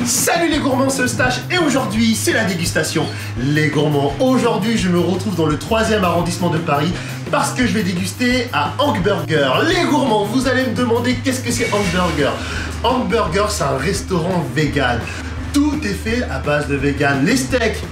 Salut les gourmands, c'est Eustache et aujourd'hui c'est la dégustation. Les gourmands, aujourd'hui je me retrouve dans le 3e arrondissement de Paris parce que je vais déguster à Hank Burger. Les gourmands, vous allez me demander qu'est-ce que c'est Hank Burger. Hank Burger, c'est un restaurant vegan. Tout est fait à base de vegan. Les steaks,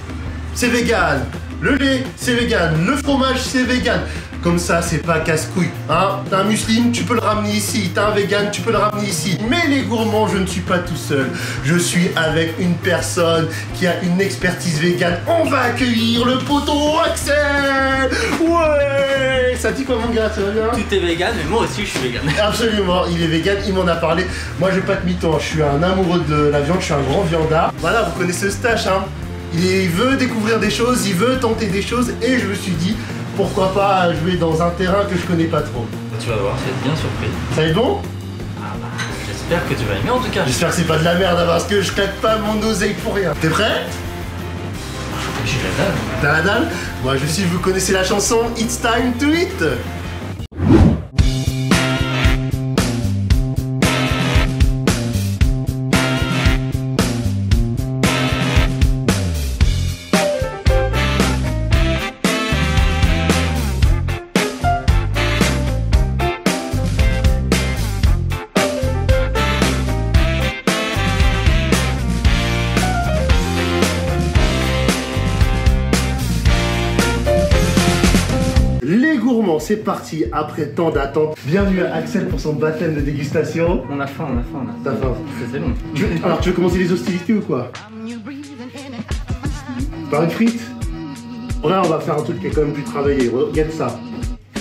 c'est vegan. Le lait, c'est vegan. Le fromage, c'est vegan. Comme ça, c'est pas casse-couille, hein. T'as un musulman, tu peux le ramener ici. T'as un vegan, tu peux le ramener ici. Mais les gourmands, je ne suis pas tout seul. Je suis avec une personne qui a une expertise vegan. On va accueillir le poteau Axel. Ouais. Ça dit quoi mon gars, ça va bien? Tout est vegan, mais moi aussi je suis vegan. Absolument, il est vegan, il m'en a parlé. Moi, je vais pas te mytho, je suis un amoureux de la viande, je suis un grand viandard. Voilà, vous connaissez Eustache, hein. Il veut découvrir des choses, il veut tenter des choses. Et je me suis dit, pourquoi pas jouer dans un terrain que je connais pas trop. Tu vas voir, tu vas être bien surpris. Ça va être bon? Ah bah, j'espère que tu vas aimer en tout cas. J'espère que c'est pas de la merde, hein, parce que je claque pas mon oseille pour rien. T'es prêt? J'ai la dalle. T'as la dalle? Moi je suis, vous connaissez la chanson It's Time to Eat. Les gourmands, c'est parti après tant d'attente. Bienvenue à Axel pour son baptême de dégustation. On a faim, on a faim. T'as faim? C'est long. Alors tu veux commencer les hostilités ou quoi? Par une frite? Là on va faire un truc qui est quand même plus travaillé. Regarde ça.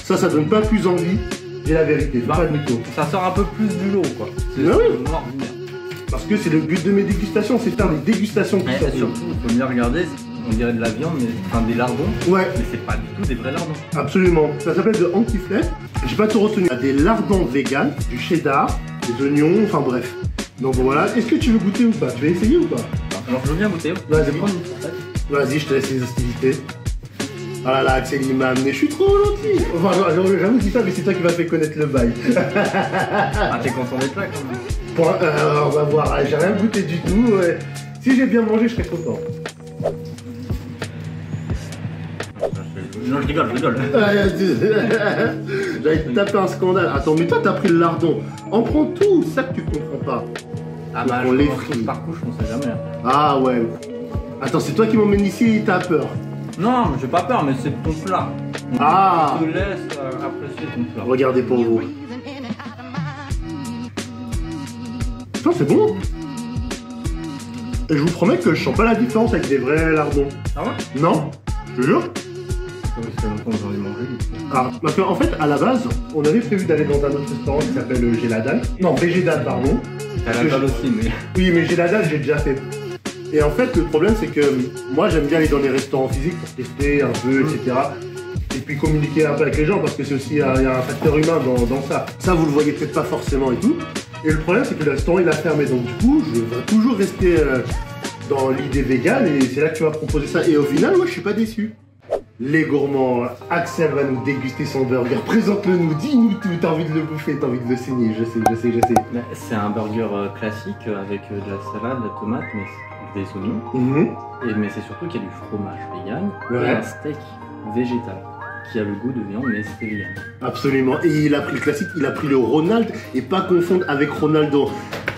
Ça donne pas plus envie. J'ai la vérité, fais pas de mytho. Ça sort un peu plus du lot quoi. C'est noir. Parce que c'est le but de mes dégustations, c'est faire des dégustations qui sortent. Surtout, il faut bien regarder. On dirait de la viande, mais enfin des lardons. Ouais. Mais c'est pas du tout des vrais lardons. Absolument. Ça s'appelle de antiflet. J'ai pas tout retenu. Il y a des lardons vegan, du cheddar, des oignons, enfin bref. Donc voilà. Est-ce que tu veux goûter ou pas? Tu veux essayer ou pas? Alors je veux bien goûter. Vas-y. Vas-y, je te laisse les hostilités. Ah là là, Axel il m'a amené. Je suis trop gentil. Enfin, j'avoue dis ça, mais c'est toi qui m'as fait connaître le bail. Ah, t'es content des plats quand même. On va voir. J'ai rien goûté du tout. Si j'ai bien mangé, je serais content. Non, je rigole. J'allais te taper un scandale. Attends, mais toi t'as pris le lardon. On prend tout, ça que tu comprends pas. Ah bah, on les frit par couche, on sait jamais. Ah ouais. Attends, c'est toi qui m'emmène ici et t'as peur. Non, j'ai pas peur, mais c'est ton plat. Ah. Je te laisse apprécier ton plat. Regardez pour vous. Putain, c'est bon. Et je vous promets que je sens pas la différence avec des vrais lardons. Ah ouais? Non, je te jure. Oui, c'est longtemps que j'en ai mangé. Ah, parce qu'en fait, à la base, on avait prévu d'aller dans un autre restaurant qui s'appelle J'ai la dalle. Non, Végédal, pardon. T'as la dalle aussi, mais... Oui, mais J'ai la dalle, j'ai déjà fait. Et en fait, le problème, c'est que moi, j'aime bien aller dans les restaurants physiques pour tester un peu, etc. Et puis communiquer un peu avec les gens, parce que c'est aussi, il y a un facteur humain dans ça. Ça, vous le voyez peut-être pas forcément et tout. Et le problème, c'est que le restaurant, il a fermé. Donc du coup, je vais toujours rester dans l'idée végane, et c'est là que tu vas proposer ça. Et au final, moi, je suis pas déçu. Les gourmands, Axel va nous déguster son burger. Présente-le nous, dis-nous tout. T'as envie de le bouffer, t'as envie de le saigner. Je sais. C'est un burger classique avec de la salade, de la tomate, mais des oignons. Mais c'est surtout qu'il y a du fromage vegan et un steak végétal qui a le goût de viande, mais c'est vegan. Absolument. Et il a pris le classique, il a pris le Ronald, et pas confondre avec Ronaldo.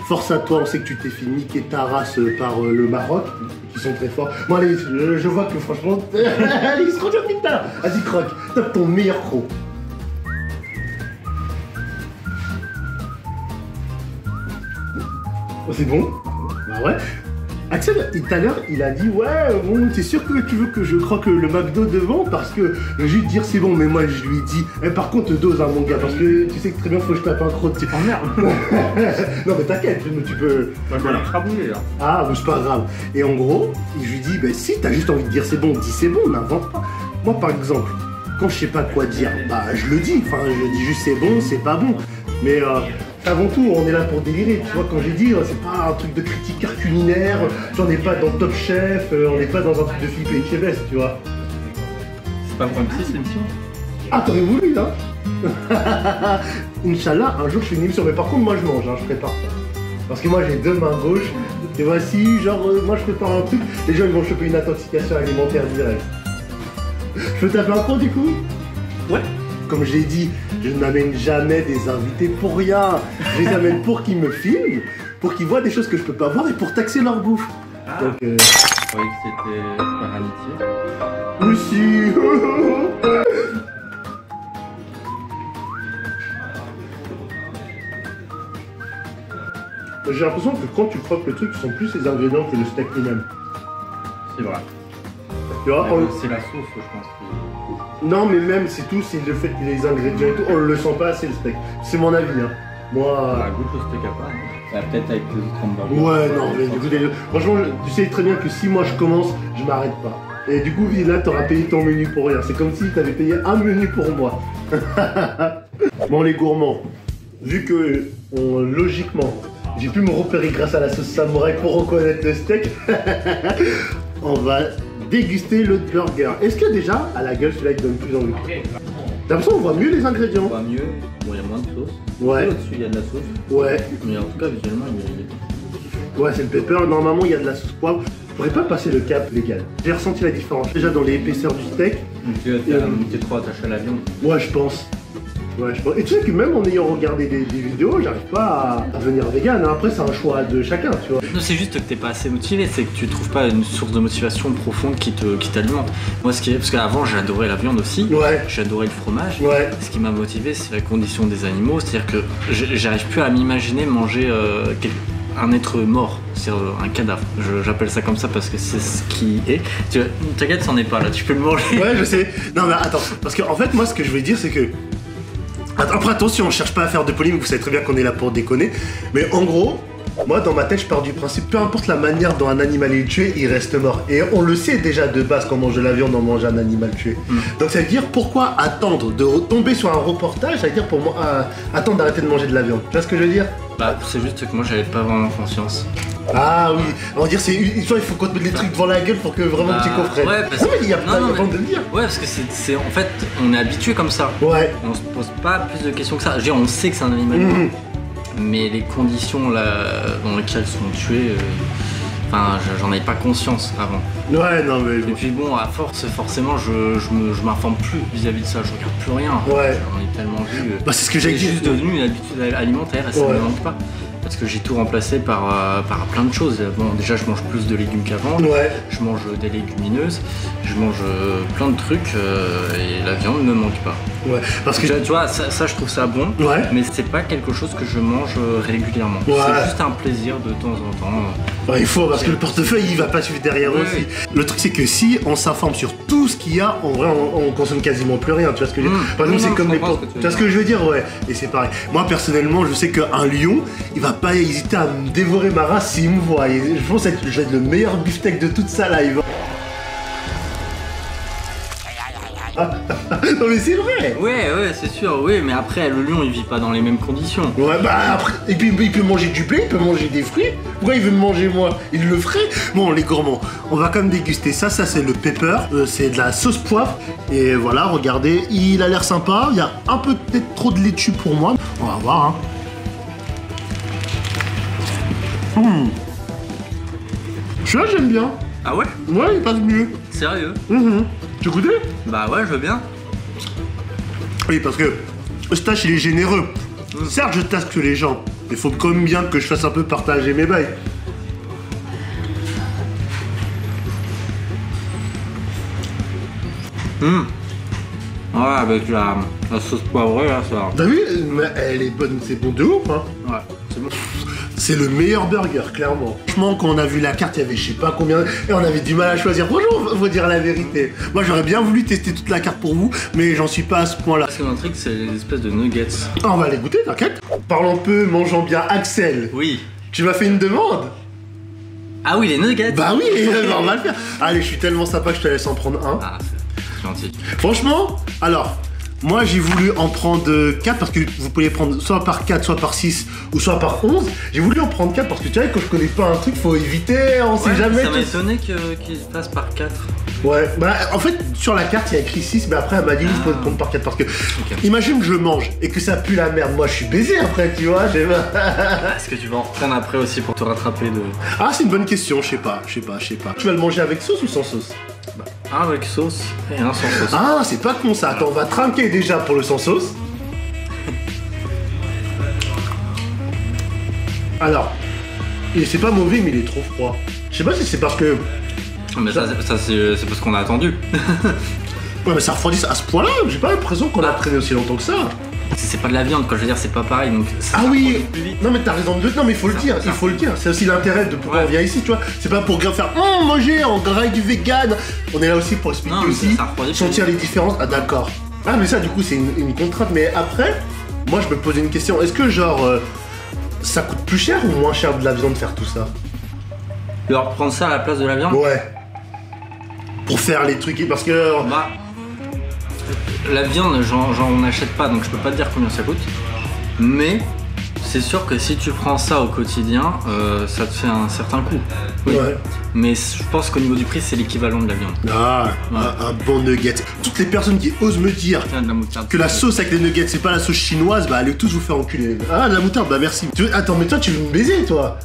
Force à toi, on sait que tu t'es fait niquer ta race par le Maroc, qui sont très forts. Bon allez, je vois que franchement... Allez, se conduire vite là. Vas-y, croque. Tape ton meilleur croc. Oh, c'est bon? Bah ouais. Axel, tout à l'heure, il a dit ouais, bon, t'es sûr que tu veux que je croque le McDo devant? Parce que je vais juste dire c'est bon, mais moi je lui ai dit, par contre dose hein, mon gars, parce que tu sais que très bien faut que je tape un croc. Oh merde. Non mais t'inquiète, tu peux... Voilà. Crabouiller là. Ah, mais c'est pas grave. Et en gros, je lui dis, si t'as juste envie de dire c'est bon, dis c'est bon, n'invente pas. Moi par exemple, quand je sais pas quoi dire, bah je le dis, enfin je dis juste c'est bon, c'est pas bon. Mais avant tout, on est là pour délirer, tu vois, quand j'ai dit, c'est pas un truc de critiqueur culinaire, on n'est pas dans Top Chef, on n'est pas dans un truc de Philippe Etchebest, tu vois. C'est pas pour M6 l'émission? Ah, t'aurais voulu, hein. Inch'Allah, un jour je fais une émission, mais par contre, moi je mange, hein, je prépare ça. Parce que moi j'ai deux mains gauches, Et voici, genre, moi je prépare un truc, les gens ils vont choper une intoxication alimentaire directe. Je peux taper un compte du coup? Ouais. Comme je l'ai dit, je n'amène jamais des invités pour rien. Je les amène pour qu'ils me filment, pour qu'ils voient des choses que je peux pas voir et pour taxer leur bouffe. Ah. Donc, Je croyais que c'était par amitié. aussi. J'ai l'impression que quand tu croques le truc, ce sont plus les ingrédients que le steak lui-même. C'est vrai. Tu vois, C'est la sauce, je pense. Non, mais même, c'est tout, c'est le fait que les ingrédients et tout, on le sent pas assez le steak. C'est mon avis, hein. Moi. Bah, goûte le steak à part. Ça va peut-être avec les autres hamburgers. Ouais, non, mais du coup, franchement, tu sais très bien que si moi je commence, je m'arrête pas. Et du coup, là, t'auras payé ton menu pour rien. C'est comme si t'avais payé un menu pour moi. Bon, les gourmands, vu que, logiquement, j'ai pu me repérer grâce à la sauce samouraï pour reconnaître le steak, on va déguster le burger. Est-ce que déjà, à la gueule, celui-là, il donne plus envie? T'as l'impression qu'on voit mieux les ingrédients? On voit mieux. Bon, il y a moins de sauce. Ouais. Au-dessus, il y a de la sauce. Ouais. Mais en tout cas, visuellement, il est... Ouais, c'est le pepper. Normalement, il y a de la sauce poivre. Je pourrais pas passer le cap légal. J'ai ressenti la différence. Déjà dans l'épaisseur du steak. T'es trop attaché à la viande. Ouais, je pense. Ouais, je pense. Et tu sais que même en ayant regardé des vidéos, j'arrive pas à devenir vegan. Hein. Après, c'est un choix de chacun, tu vois. Non, c'est juste que t'es pas assez motivé, c'est que tu trouves pas une source de motivation profonde qui t'alimente. Moi, parce qu'avant, j'adorais la viande aussi. Ouais. J'adorais le fromage. Ouais. Ce qui m'a motivé, c'est la condition des animaux. C'est-à-dire que j'arrive plus à m'imaginer manger un être mort, c'est-à-dire un cadavre. J'appelle ça comme ça parce que c'est ce qui est. T'inquiète, c'en est pas là, tu peux le manger. Ouais, je sais. Non, mais attends, parce qu'en fait, moi, ce que je veux dire, c'est que. Après, attention, on cherche pas à faire de polémique, vous savez très bien qu'on est là pour déconner. Mais en gros, moi, dans ma tête, je pars du principe, peu importe la manière dont un animal est tué, il reste mort. Et on le sait déjà de base, quand on mange de la viande, on mange un animal tué. Donc ça veut dire, pourquoi attendre de tomber sur un reportage, ça veut dire pour moi, attendre d'arrêter de manger de la viande. Tu vois ce que je veux dire? Bah, c'est juste que moi, j'avais pas vraiment conscience. Ah oui, on va dire il faut qu'on te mette les trucs devant la gueule pour que vraiment tu comprennes. Ouais, parce que... il y a pas de le dire. Ouais, parce que c'est en fait, on est habitué comme ça. Ouais. On se pose pas plus de questions que ça. Je veux dire, on sait que c'est un animal. Mais les conditions là, dans lesquelles ils sont tués, enfin, j'en avais pas conscience avant. Ouais, non mais... Et puis bon, à force, forcément, je m'informe plus vis-à-vis de ça, je regarde plus rien. Ouais. J'en ai tellement vu. Bah c'est ce que j'ai dit. C'est juste devenu une habitude alimentaire et ça me manque pas. Parce que j'ai tout remplacé par plein de choses. Bon, déjà, je mange plus de légumes qu'avant. Ouais. Je mange des légumineuses. Je mange plein de trucs et la viande ne me manque pas. Ouais. Parce que tu vois, ça je trouve ça bon. Ouais. Mais c'est pas quelque chose que je mange régulièrement. Ouais. C'est juste un plaisir de temps en temps. Ouais, il faut, parce que le portefeuille, il va pas suivre derrière aussi. Le truc, c'est que si on s'informe sur tout ce qu'il y a, en vrai, on consomme quasiment plus rien. Tu vois ce que je veux dire? Par exemple, c'est comme les portes. Tu vois ce que je veux dire? Ouais. Et c'est pareil. Moi, personnellement, je sais qu'un lion, il va pas hésiter à me dévorer ma race s'il me voit. Et je pense que j'ai le meilleur beefsteak de toute sa live. Non mais c'est vrai. Ouais, c'est sûr, oui, mais après, le lion, il vit pas dans les mêmes conditions. Ouais, bah après, et puis il peut manger du blé, il peut manger des fruits. Pourquoi il veut me manger moi? Il le ferait. Bon, les gourmands, on va quand même déguster ça. Ça, c'est le pepper, c'est de la sauce poivre. Et voilà, regardez, il a l'air sympa. Il y a un peu peut-être trop de laitue pour moi. On va voir, hein. Celui-là, j'aime bien. Ah ouais? Ouais, il passe mieux. Sérieux? Tu goûtes? Bah ouais, je veux bien. Oui, parce que Eustache, il est généreux. Certes, je tasque les gens, mais faut quand même bien que je fasse un peu partager mes bails. Ouais, avec la sauce poivrée, là, ça... T'as vu? Elle est bonne, c'est bon de ouf, hein. Ouais, c'est bon. C'est le meilleur burger, clairement. Franchement, quand on a vu la carte, il y avait je sais pas combien... Et on avait du mal à choisir. Franchement, faut dire la vérité. Moi, j'aurais bien voulu tester toute la carte pour vous, mais j'en suis pas à ce point-là. Parce que mon truc, c'est les espèces de nuggets. Ah, on va les goûter, t'inquiète. Parlons peu, mangeons bien. Axel, Oui. tu m'as fait une demande? Ah oui, les nuggets. Bah oui, on va le faire. Allez, je suis tellement sympa que je te laisse en prendre un. Ah, c'est gentil. Franchement, alors, Moi j'ai voulu en prendre 4 parce que vous pouvez prendre soit par 4, soit par 6 ou soit par 11. J'ai voulu en prendre 4 parce que tu vois, quand je connais pas un truc, faut éviter, on sait jamais. Ça m'a étonné qu'il passe par 4. Ouais, bah en fait sur la carte il y a écrit 6, mais après elle m'a dit il faut prendre par 4 parce que imagine que je mange et que ça pue la merde, moi je suis baisé après, tu vois. Est-ce que tu vas en reprendre après aussi pour te rattraper de... Ah c'est une bonne question, je sais pas. Tu vas le manger avec sauce ou sans sauce? Un avec sauce et un sans sauce. Ah c'est pas con ça, attends on va trinquer déjà pour le sans sauce. Alors, c'est pas mauvais mais il est trop froid. Je sais pas si c'est parce que... Mais ça c'est parce qu'on a attendu. Ouais mais ça refroidit à ce point-là, j'ai pas l'impression qu'on a traîné aussi longtemps que ça. C'est pas de la viande, quoi, je veux dire, c'est pas pareil, donc... Ah oui, non mais t'as raison de... Non mais il faut le dire, c'est aussi l'intérêt de pourquoi on vient ici, tu vois. C'est pas pour faire manger en gras du vegan. On est là aussi pour expliquer aussi, sentir les différences. Ah d'accord. Ah mais ça du coup c'est une contrainte, mais après, moi je me posais une question, est-ce que genre, ça coûte plus cher ou moins cher de la viande de faire tout ça? De reprendre ça à la place de la viande? Ouais. Pour faire les trucs, parce que... Bah... La viande, j'en achète pas, donc je peux pas te dire combien ça coûte. Mais c'est sûr que si tu prends ça au quotidien, ça te fait un certain coût. Oui. Ouais. Mais je pense qu'au niveau du prix, c'est l'équivalent de la viande. Ah, ouais. Un bon nugget. Toutes les personnes qui osent me dire que la sauce avec les nuggets, c'est pas la sauce chinoise, bah allez tous vous faire enculer. Ah, la moutarde, bah merci. Attends, mais toi, tu veux me baiser, toi?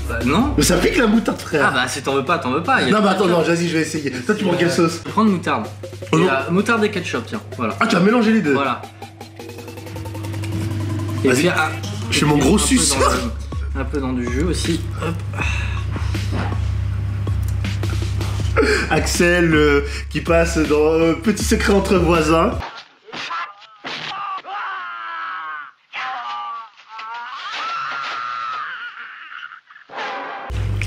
Bah non. Mais ça pique la moutarde, frère. Ah bah si t'en veux pas, t'en veux pas. Non bah attends, non, vas-y, je vais essayer. Toi tu prends quelle sauce? Prendre moutarde. Oh non. Moutarde et ketchup, tiens, voilà. Ah tu as mélangé les deux? Voilà. Et puis, je fais mon gros suceur. Un peu dans du jus aussi. Hop. Axel qui passe dans Petit secret entre voisins.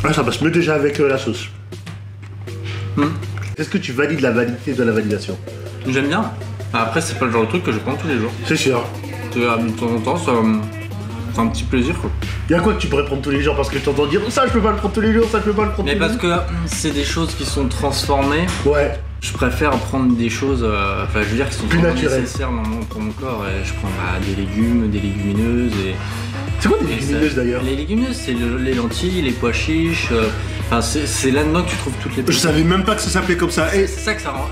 Ah, ça passe mieux déjà avec la sauce. Est-ce que tu valides la validité de la validation? J'aime bien. Après, c'est pas le genre de truc que je prends tous les jours. C'est sûr. De temps en temps, c'est un petit plaisir, quoi. Y'a quoi que tu pourrais prendre tous les jours? Parce que je t'entends dire ça je peux pas le prendre tous les jours, ça je peux pas le prendre tous les jours. Mais parce que c'est des choses qui sont transformées. Ouais. Je préfère prendre des choses, enfin je veux dire, qui sont plus naturelles nécessaires pour mon corps. Et je prends des légumes, des légumineuses et... C'est quoi des légumineuses d'ailleurs? Les légumineuses, c'est les lentilles, les pois chiches. Enfin, c'est là-dedans que tu trouves toutes les choses. Je savais même pas que ça s'appelait comme ça. C'est ça qui rend.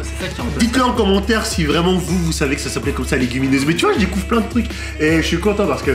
Dites-le en commentaire si vraiment vous savez que ça s'appelait comme ça, légumineuses. Mais tu vois, je découvre plein de trucs et je suis content parce que,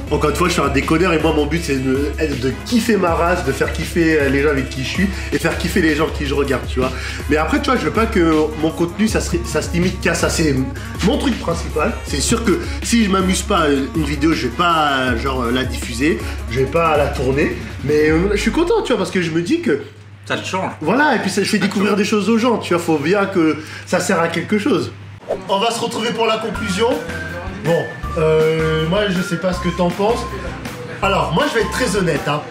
encore une fois, je suis un déconneur et moi mon but c'est de kiffer ma race, de faire kiffer les gens avec qui je suis et faire kiffer les gens qui je regarde, tu vois. Mais après, tu vois, je veux pas que mon contenu ça se limite qu'à ça. C'est mon truc principal. C'est sûr que si je m'amuse pas une vidéo, je vais pas genre la diffuser, je vais pas la tourner. Mais je suis content, tu vois, parce que je me dis que ça te change. Voilà, et puis ça, je fais découvrir des choses aux gens, tu vois, faut bien que ça sert à quelque chose. On va se retrouver pour la conclusion. Bon, moi je sais pas ce que t'en penses. Alors, moi je vais être très honnête, hein.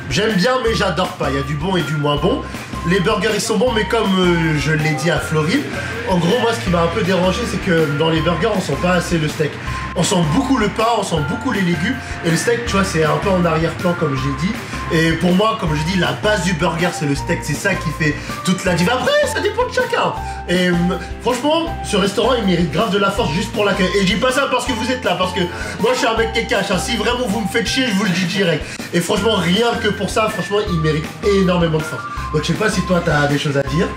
J'aime bien, mais j'adore pas. Il y a du bon et du moins bon. Les burgers ils sont bons, mais comme je l'ai dit à Floride, en gros, moi ce qui m'a un peu dérangé, c'est que dans les burgers, on sent pas assez le steak. On sent beaucoup le pain, on sent beaucoup les légumes, et le steak, tu vois, c'est un peu en arrière-plan, comme j'ai dit. Et pour moi, comme je dis, la base du burger, c'est le steak, c'est ça qui fait toute la div. Après, ça dépend de chacun. Et franchement, ce restaurant, il mérite grave de la force juste pour l'accueil. Et je dis pas ça parce que vous êtes là, parce que moi, je suis un mec qui est cash. Hein. Si vraiment vous me faites chier, je vous le dis direct. Et franchement, rien que pour ça, franchement, il mérite énormément de force. Donc, je sais pas si toi, t'as des choses à dire.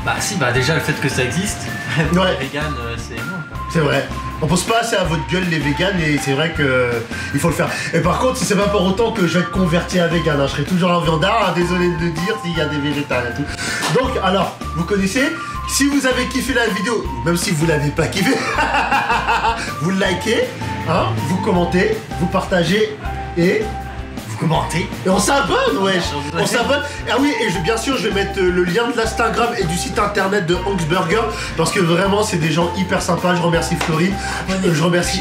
Bah si, bah déjà, le fait que ça existe. Ouais. Vegan, c'est énorme. C'est vrai. On pose pas assez à votre gueule les véganes et c'est vrai que il faut le faire. Et par contre, c'est pas pour autant que je vais être converti à vegan. Hein. Je serai toujours un viandard, hein, désolé de le dire s'il y a des végétariens et tout. Donc alors, vous connaissez, si vous avez kiffé la vidéo, même si vous l'avez pas kiffé, vous likez, hein, vous commentez, vous partagez et commenter. Et on s'abonne, wesh. On s'abonne. Ah oui, et bien sûr, je vais mettre le lien de l'Instagram et du site internet de Hanks Burger parce que vraiment, c'est des gens hyper sympas. Je remercie Floride. Je remercie.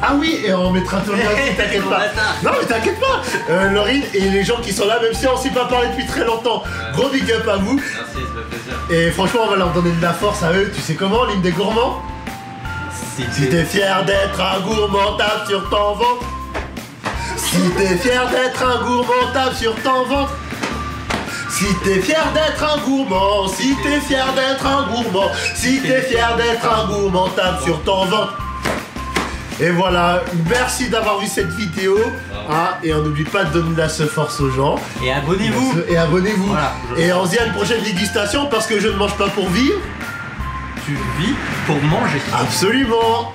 Ah oui, et on mettra ton lien aussi, t'inquiète pas. Non, mais t'inquiète pas. Laurine et les gens qui sont là, même si on s'est pas parlé depuis très longtemps. Gros big up à vous. Merci, ça fait plaisir. Et franchement, on va leur donner de la force à eux. Tu sais comment, l'hymne des gourmands? Si t'es fier d'être un gourmand, tape sur ton ventre. Si t'es fier d'être un gourmand, tape sur ton ventre. Si t'es fier d'être un gourmand, si t'es fier d'être un gourmand, si t'es fier d'être un gourmand, tape sur ton ventre. Et voilà, merci d'avoir vu cette vidéo. Ah, et on n'oublie pas de donner de la force aux gens. Et abonnez-vous. Et abonnez-vous. Voilà. Et on se dit à une prochaine dégustation parce que je ne mange pas pour vivre. Tu vis pour manger. Absolument.